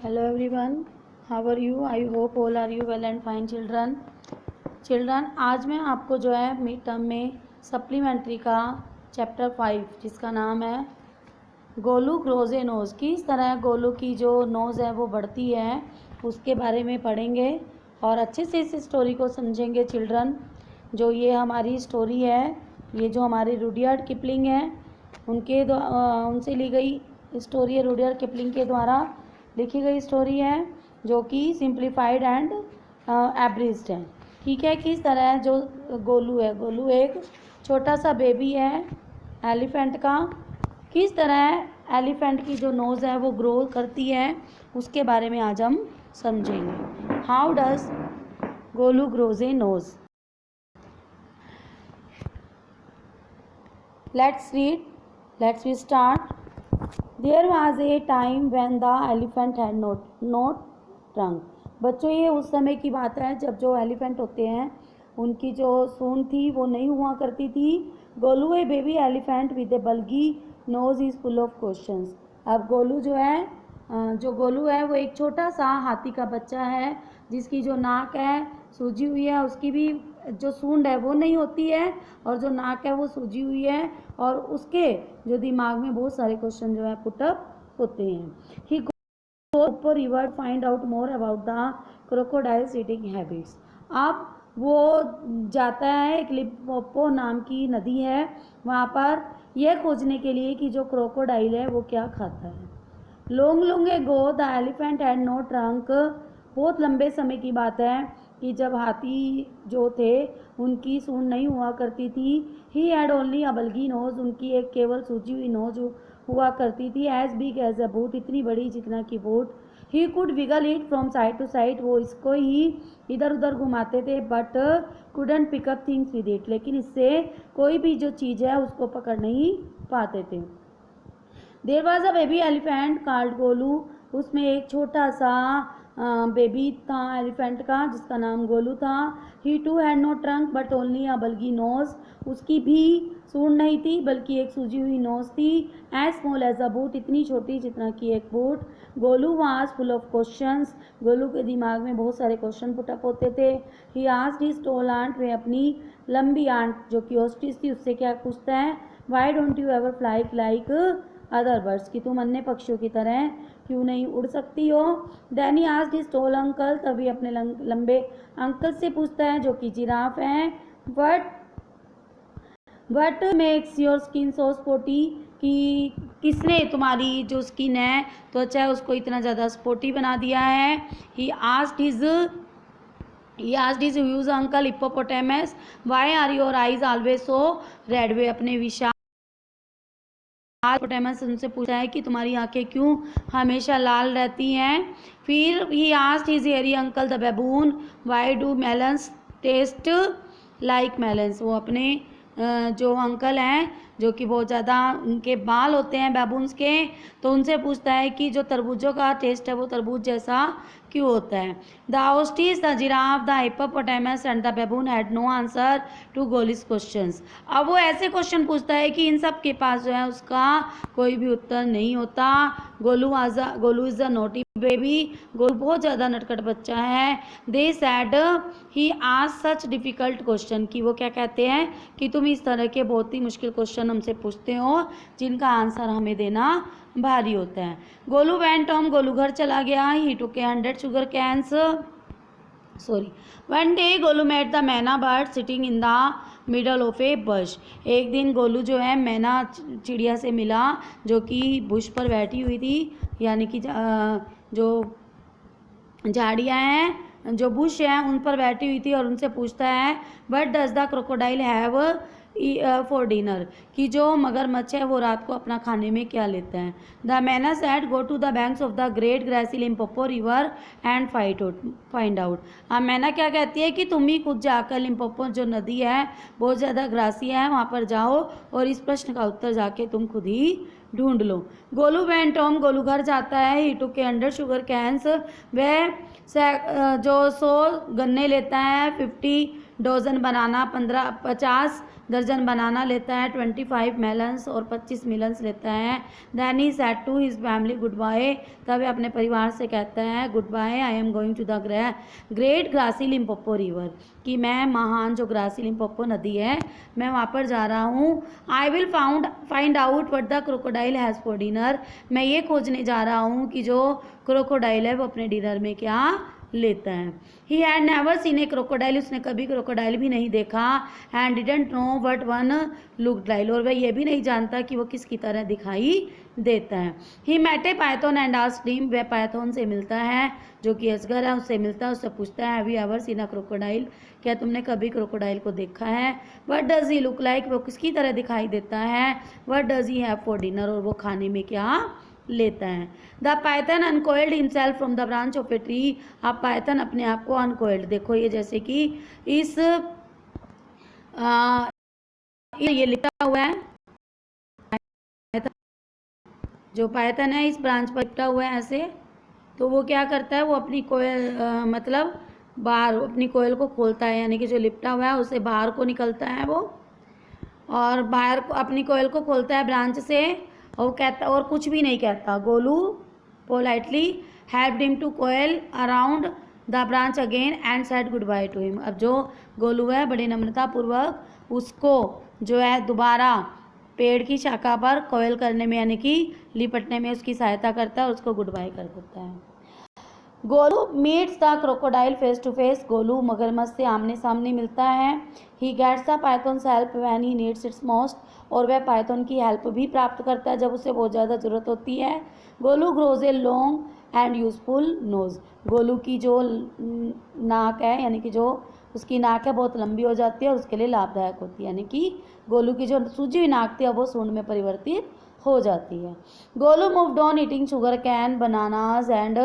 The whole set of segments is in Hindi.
Hello everyone, how are you? I hope all are you well and fine children. आज मैं आपको जो है मिड टर्म में सप्लीमेंट्री का चैप्टर 5 जिसका नाम है गोलू ग्रोज ए नोज़, किस तरह गोलू की जो नोज़ है वो बढ़ती है उसके बारे में पढ़ेंगे और अच्छे से इस स्टोरी को समझेंगे चिल्ड्रन। जो ये हमारी स्टोरी है, ये जो हमारे रुडयार्ड किपलिंग है उनसे ली गई स्टोरी है, रुडयार्ड किपलिंग के द्वारा लिखी गई स्टोरी है जो कि सिंप्लीफाइड एंड एब्रिज्ड है। ठीक है, किस तरह जो गोलू है, गोलू एक छोटा सा बेबी है एलिफेंट का, किस तरह एलिफेंट की जो नोज़ है वो ग्रो करती है उसके बारे में आज हम समझेंगे। How does Golu grows a nose. Let's read, let's we start. There was a time when the elephant had not trunk. बच्चों, ये उस समय की बात है जब जो एलिफेंट होते हैं उनकी जो सूंड थी वो नहीं हुआ करती थी। Golu a baby elephant with a bulgy nose is full of questions. अब गोलू जो है वो एक छोटा सा हाथी का बच्चा है जिसकी जो नाक है सूजी हुई है, उसकी भी जो सूंड है वो नहीं होती है और जो नाक है वो सूजी हुई है और उसके जो दिमाग में बहुत सारे क्वेश्चन जो है पुटअप होते हैं। He go river find out more about the crocodiles eating habits. अब वो जाता है एक लिम्पोपो नाम की नदी है, वहाँ पर यह खोजने के लिए कि जो क्रोकोडाइल है वो क्या खाता है। Long ago the elephant had no trunk. बहुत लंबे समय की बात है कि जब हाथी जो थे उनकी सूंड नहीं हुआ करती थी। He had only a bulgy nose. उनकी एक केवल सूजी हुई नोज हुआ करती थी। As big as a boot, इतनी बड़ी जितना कि boot. He could wiggle it from side to side. वो इसको ही इधर उधर घुमाते थे but couldn't pick up things with it. लेकिन इससे कोई भी जो चीज़ है उसको पकड़ नहीं पाते थे। There was a baby elephant called Golu. उसमें एक छोटा सा बेबी था एलिफेंट का जिसका नाम गोलू था। He too had no trunk but only a bulgy nose. उसकी भी सूंड नहीं थी बल्कि एक सूजी हुई नोज थी। As small as a boot, इतनी छोटी जितना कि एक boot. Golu was full of questions. Golu के दिमाग में बहुत सारे क्वेश्चन पुटअप होते थे। He asked his tall aunt. वे अपनी लंबी आंट जो कि ऑस्ट्रिच थी उससे क्या पूछता है, why don't you ever fly like other birds, कि तुम अन्य पक्षियों की तरह क्यों नहीं उड़ सकती हो। Then he asked his tall uncle. तभी अपने लंबे अंकल से पूछता है जो कि जिराफ हैं, what makes your skin so spotty, कि किसने तुम्हारी जो स्किन है त्वचा है उसको इतना ज़्यादा स्पोटी बना दिया है। He asked his views uncle hippopotamus, why are your eyes always so red. वे अपने विशाल हिप्पोपोटेमस उनसे पूछा है कि तुम्हारी आंखें क्यों हमेशा लाल रहती हैं। फिर he asked his hairy uncle the baboon, why do melons taste like melons. वो अपने जो अंकल हैं जो कि बहुत ज़्यादा उनके बाल होते हैं बैबून्स के, तो उनसे पूछता है कि जो तरबूजों का टेस्ट है वो तरबूज जैसा क्यों होता है। The ostrich, the giraffe, the hippopotamus and the baboon had no answer to Golu's questions. अब वो ऐसे क्वेश्चन पूछता है कि इन सब के पास जो है उसका कोई भी उत्तर नहीं होता। Golu is a naughty baby. Golu बहुत ज़्यादा नटखट बच्चा है। दे sad he ask such difficult question, कि वो क्या कहते हैं कि तुम इस तरह के बहुत ही मुश्किल क्वेश्चन हमसे पूछते हो जिनका आंसर हमें देना भारी होता है। Golu went home. गोलू घर चला गया। He took 100 sugar canes. One day Golu met the myna bird sitting in the middle of a bush. एक दिन गोलू जो है मैना चिड़िया से मिला जो कि बुश पर बैठी हुई थी, यानी कि जो झाड़ियाँ हैं जो बुश हैं उन पर बैठी हुई थी और उनसे पूछता है, what does the crocodile have for dinner, कि जो मगरमच्छ है वो रात को अपना खाने में क्या लेता है। The myna said, go to the banks of the great grassy Limpopo river and find out. हाँ, मैना क्या कहती है कि तुम ही खुद जाकर लिम्पोपो जो नदी है बहुत ज़्यादा ग्रासी है वहाँ पर जाओ और इस प्रश्न का उत्तर जाके तुम खुद ही ढूंढ लो। Golu went home. गोलू घर जाता है। He took 100 sugar canes. वह जो 100 गन्ने लेता है, 50 डोजन बनाना, 50 दर्जन बनाना लेता है, 25 मेलन्स और 25 मिलन्स लेता है। Then he said to his family good bye, तब अपने परिवार से कहता है good bye, I am going to the great grassy Limpopo river, कि मैं महान जो ग्रासी लिम्पोपो नदी है मैं वहाँ पर जा रहा हूँ। I will find out what the crocodile has for dinner, मैं ये खोजने जा रहा हूँ कि जो क्रोकोडाइल है वो अपने डिनर में क्या लेता है। He had never seen A crocodile, उसने कभी क्रोकोडाइल भी नहीं देखा। And didn't know what one look like, और वह ये भी नहीं जानता कि वो किसकी तरह दिखाई देता है। He met a python and asked him, वह पाइथन से मिलता है जो कि अजगर है, उससे मिलता है, उससे पूछता है have you ever seen a crocodile, क्या तुमने कभी क्रोकोडाइल को देखा है। What does he look like, वो किसकी तरह दिखाई देता है। What does he have for dinner, और वो खाने में क्या लेता है। The python uncoiled himself from the branch of a tree, अब पाइथन अपने आप को अनकोइल्ड, देखो ये जैसे कि इस ये लिखा हुआ है, जो पाइथन है इस ब्रांच पर लिपटा हुआ है ऐसे, तो वो क्या करता है, वो अपनी कोयल मतलब बाहर अपनी कोयल को खोलता है, यानी कि जो लिपटा हुआ है उसे बाहर को निकलता है वो, और बाहर को अपनी कोयल को खोलता है ब्रांच से, और वो कहता और कुछ भी नहीं कहता। Golu politely helped him to coil around the branch again and said good bye to him, अब जो गोलू है बड़ी नम्रतापूर्वक उसको जो है दोबारा पेड़ की शाखा पर कोयल करने में यानी कि लिपटने में उसकी सहायता करता है और उसको गुड बाय कर देता है। Golu meets the crocodile face to face, Golu मगरमच्छ से आमने सामने मिलता है। He gets the python's help when he needs its most, और वह पाइथन की हेल्प भी प्राप्त करता है जब उसे बहुत ज़्यादा ज़रूरत होती है। Golu grows a long and useful nose, Golu की जो नाक है यानी कि जो उसकी नाक है बहुत लंबी हो जाती है और उसके लिए लाभदायक होती है, यानी कि गोलू की जो सूजी हुई नाक थी अब वो सूंड में परिवर्तित हो जाती है। Golu moved on eating sugar cane bananas and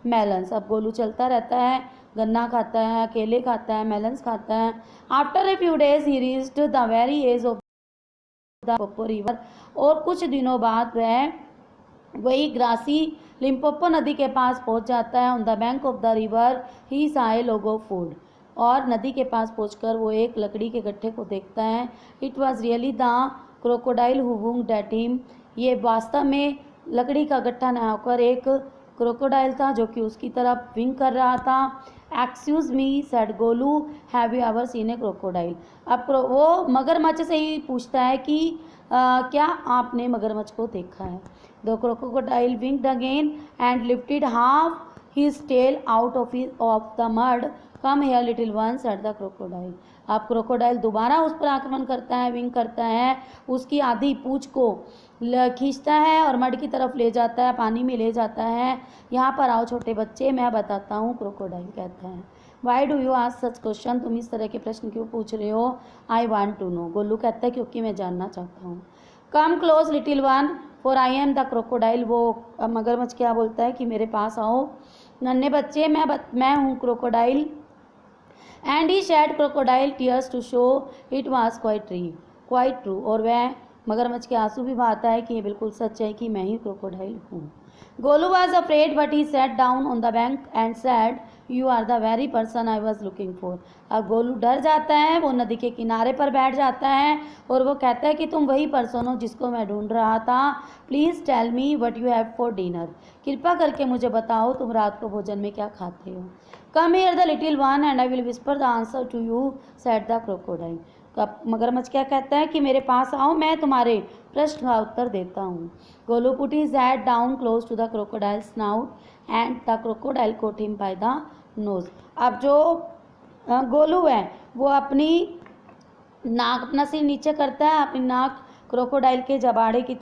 melons, अब गोलू चलता रहता है, गन्ना खाता है, केले खाता है, मेलन्स खाता है। After a few days he reached the very edge of the पोपो रिवर, और कुछ दिनों बाद वह वही ग्रासी लिम्पोपो नदी के पास पहुंच जाता है। On the bank of the river he saw a log of food, और नदी के पास पहुंचकर वो एक लकड़ी के गट्ठे को देखता है। It was really the crocodile who winked at him, ये वास्तव में लकड़ी का गट्ठा न होकर एक क्रोकोडाइल था जो कि उसकी तरफ विंग कर रहा था। Excuse me said Golu, have you ever scene A crocodile, अब वो मगरमच्छ से ही पूछता है कि क्या आपने मगरमच्छ को देखा है। The crocodile winked again and lifted half his tail out of the mud, come here little one said the crocodile, अब क्रोकोडाइल दोबारा उस पर आक्रमण करता है, विंग करता है, उसकी आधी पूंछ को खींचता है और मड की तरफ ले जाता है, पानी में ले जाता है। यहाँ पर आओ छोटे बच्चे मैं बताता हूँ, क्रोकोडाइल कहता है। Why do you ask such question, तुम इस तरह के प्रश्न क्यों पूछ रहे हो। I want to know, Golu कहता है क्योंकि मैं जानना चाहता हूँ। Come close little one for I am the crocodile, वो मगरमच्छ क्या बोलता है कि मेरे पास आओ नन्हे बच्चे, मैं हूँ crocodile. And he shed crocodile tears to show it was quite true, और वह मगरमच्छ के आंसू भी बहाता है कि ये बिल्कुल सच है कि मैं ही क्रोकोडाइल हूँ। Golu was afraid but he sat down on the bank and said you are the very person I was looking for, अब गोलू डर जाता है, वो नदी के किनारे पर बैठ जाता है और वो कहता है कि तुम वही पर्सन हो जिसको मैं ढूंढ रहा था। Please tell me what you have for dinner, कृपा करके मुझे बताओ तुम रात को भोजन में क्या खाते हो। Come here the little one and I will whisper the answer to you said the crocodile, मगरमच्छ क्या कहता है कि मेरे पास आओ मैं तुम्हारे प्रश्न का उत्तर देता हूँ। Golu put his head down close to the crocodile snout and the crocodile caught him by the nose, अब जो गोलू है वो अपनी नाक अपना सिर नीचे करता है, अपनी नाक क्रोकोडाइल के जबड़े की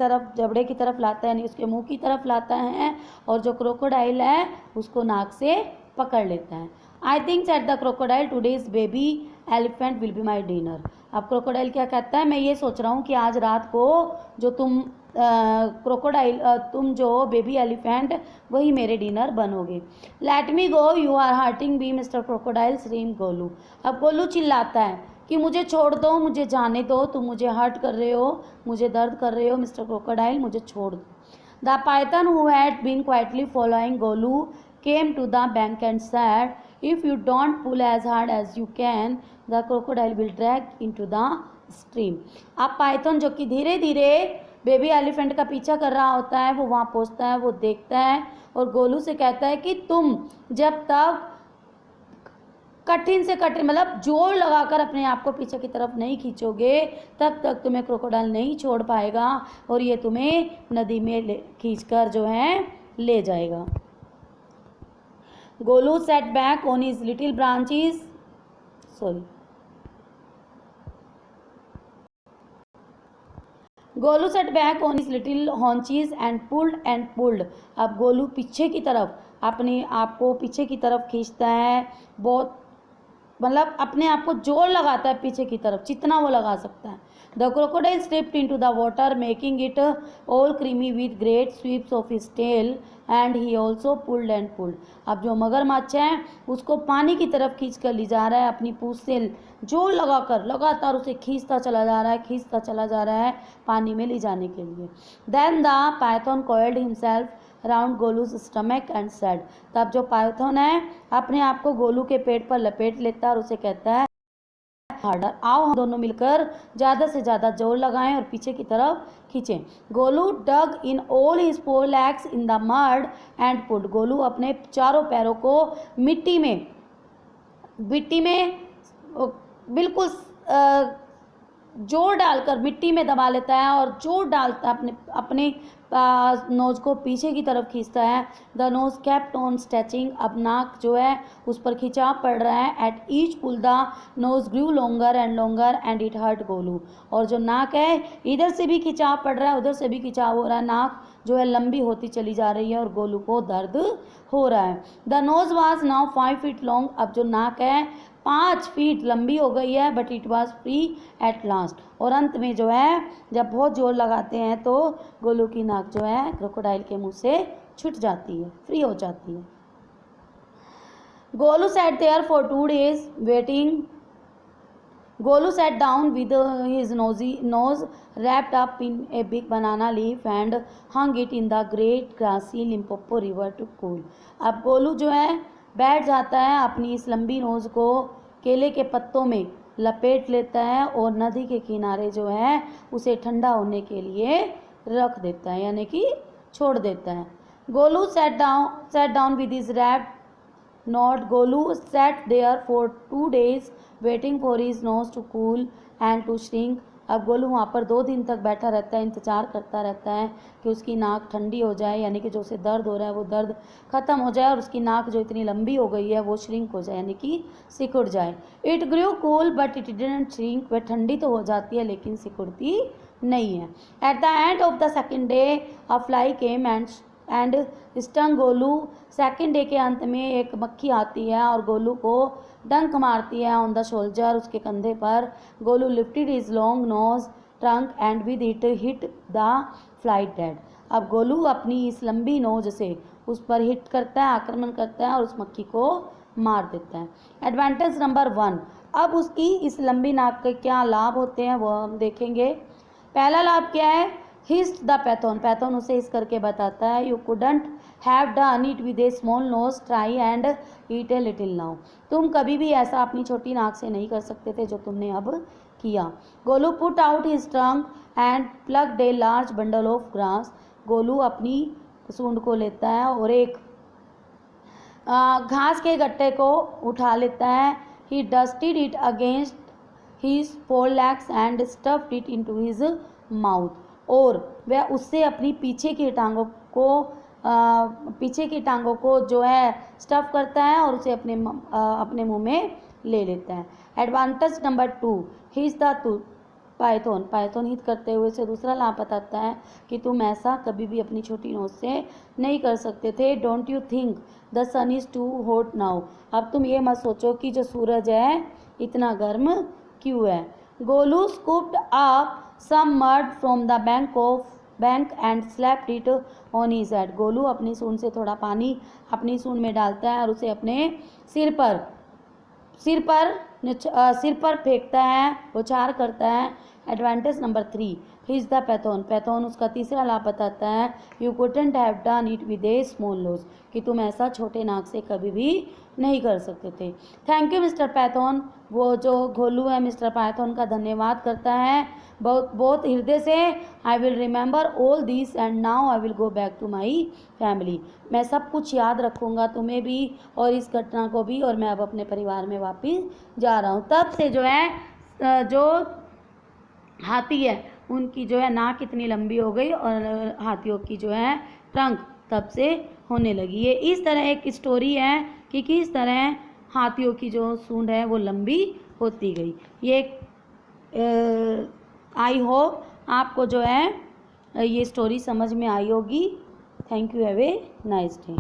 तरफ लाता है, यानी उसके मुंह की तरफ लाता है, और जो क्रोकोडाइल है उसको नाक से पकड़ लेता है। I think said the crocodile today's baby elephant will be my dinner, अब क्रोकोडाइल क्या कहता है मैं ये सोच रहा हूँ कि आज रात को जो तुम तुम जो बेबी एलिफेंट वही मेरे डिनर बनोगे। Let me go you are hurting me Mister Crocodile scream Golu, अब गोलू चिल्लाता है कि मुझे छोड़ दो, मुझे जाने दो, तुम मुझे हर्ट कर रहे हो, मुझे दर्द कर रहे हो मिस्टर क्रोकोडाइल, मुझे छोड़ दो। The python who had been quietly following Golu came to the bank and said if you don't pull as hard as you can the crocodile will drag into the stream. अब पाइथन जो कि धीरे धीरे बेबी एलिफेंट का पीछा कर रहा होता है, वो वहाँ पहुँचता है, वो देखता है और गोलू से कहता है कि तुम जब तक कठिन से कठिन मतलब जोर लगाकर अपने आप को पीछे की तरफ नहीं खींचोगे तब तक तुम्हें क्रोकोडाइल नहीं छोड़ पाएगा और ये तुम्हें नदी में खींचकर जो है ले जाएगा। Golu sat back on his little branches Golu sat back on his little haunches and pulled. अब गोलू पीछे की तरफ अपने आप को पीछे की तरफ खींचता है, बहुत मतलब अपने आप को जोर लगाता है पीछे की तरफ जितना वो लगा सकता है। The crocodile stepped into the water making it all creamy with great sweeps of his tail and he also pulled and pulled. अब जो मगरमच्छ है उसको पानी की तरफ खींच कर ले जा रहा है, अपनी पूंछ से जोर लगाकर लगातार उसे खींचता चला जा रहा है पानी में ले जाने के लिए। Then the python coiled himself round Golu's stomach and said. तब जो पाइथन है अपने आप को गोलू के पेट पर लपेट लेता है और उसे कहता है हार्डर, आओ हम दोनों मिलकर ज़्यादा से ज़्यादा जोर लगाएं और पीछे की तरफ खींचें। Golu dug in all his four legs in the mud and put. Golu अपने चारों पैरों को मिट्टी में बिल्कुल जोर डालकर मिट्टी में दबा लेता है और जोर डालता है अपने नोज को पीछे की तरफ खींचता है। The nose kept on stretching. अब नाक जो है उस पर खिंचाव पड़ रहा है। At each pull the nose grew longer and it hurt Golu. और जो नाक है इधर से भी खिंचाव पड़ रहा है, उधर से भी खिंचाव हो रहा है, नाक जो है लंबी होती चली जा रही है और गोलू को दर्द हो रहा है। The nose was now 5 feet long. अब जो नाक है 5 फीट लंबी हो गई है, but it was free at last. और अंत में जो है जब बहुत जोर लगाते हैं तो गोलू की नाक जो है क्रोकोडाइल के मुंह से छूट जाती है, फ्री हो जाती है। Golu sat there for 2 days waiting. Golu sat down with his nose wrapped up in a big banana leaf and hung it in the great grassy Limpopo river to cool। अब गोलू जो है बैठ जाता है, अपनी इस लंबी नोज को केले के पत्तों में लपेट लेता है और नदी के किनारे जो है उसे ठंडा होने के लिए रख देता है, यानी कि छोड़ देता है। Golu sat down with his wrapped Not Golu sat there for 2 days waiting for his nose to cool and to shrink। अब गोलू वहाँ पर 2 दिन तक बैठा रहता है, इंतज़ार करता रहता है कि उसकी नाक ठंडी हो जाए, यानी कि जो उसे दर्द हो रहा है वो दर्द ख़त्म हो जाए और उसकी नाक जो इतनी लंबी हो गई है वो श्रिंक हो जाए, यानी कि सिकुड़ जाए। It grew cool but it didn't shrink. वह ठंडी तो हो जाती है लेकिन सिकुड़ती नहीं है। At the end of the second day a fly came and stung Golu. Second day के अंत में एक मक्खी आती है और गोलू को डंक मारती है ऑन द शोल्जर, उसके कंधे पर। Golu lifted his long nose trunk and with it hit the fly dead. अब गोलू अपनी इस लंबी नोज से उस पर हिट करता है, आक्रमण करता है और उस मक्खी को मार देता है। Advantage number 1। अब उसकी इस लंबी नाक के क्या लाभ होते हैं वो हम देखेंगे। पहला लाभ क्या है, हिस्ट द पैथन। पैथन उसे इस करके बताता है you couldn't have done it with a small nose, try and eat a little now. तुम कभी भी ऐसा अपनी छोटी नाक से नहीं कर सकते थे जो तुमने अब किया। Golu put out his trunk and plucked a large bundle of grass. Golu अपनी सूंड को लेता है और एक घास के गट्टे को उठा लेता है। He dusted it against his four legs and stuffed it into his mouth. और वह उससे अपनी पीछे की टांगों को जो है स्टफ करता है और उसे अपने मुंह में ले लेता है। Advantage number 2। His the Python हित करते हुए से दूसरा लाभ बताता है कि तुम ऐसा कभी भी अपनी छोटी नोज से नहीं कर सकते थे। Don't you think the sun is too hot now. अब तुम ये मत सोचो कि जो सूरज है इतना गर्म क्यों है। Golu scooped up some mud from the bank and slapped it on his head. Golu अपनी सूंड से थोड़ा पानी अपनी सूंड में डालता है और उसे अपने सिर पर फेंकता है, उछार करता है advantage number 3, he is the python, python उसका तीसरा लाभ बताता है, you couldn't have done it with a small nose, कि तुम ऐसा छोटे नाक से कभी भी नहीं कर सकते थे। थैंक यू मिस्टर पैथोन, वो जो घोलू है मिस्टर पैथोन का धन्यवाद करता है बहुत बहुत हृदय से। I will remember all this and now I will go back to my family, मैं सब कुछ याद रखूँगा, तुम्हें भी और इस घटना को भी, और मैं अब अपने परिवार में वापस जा रहा हूँ। तब से जो है जो हाथी है उनकी जो है नाक इतनी लंबी हो गई और हाथियों की जो है ट्रंक तब से होने लगी। ये इस तरह एक स्टोरी है कि किस तरह हाथियों की जो सूंड है वो लंबी होती गई। ये आई होप आपको जो है ये स्टोरी समझ में आई होगी। Thank you, have a nice day.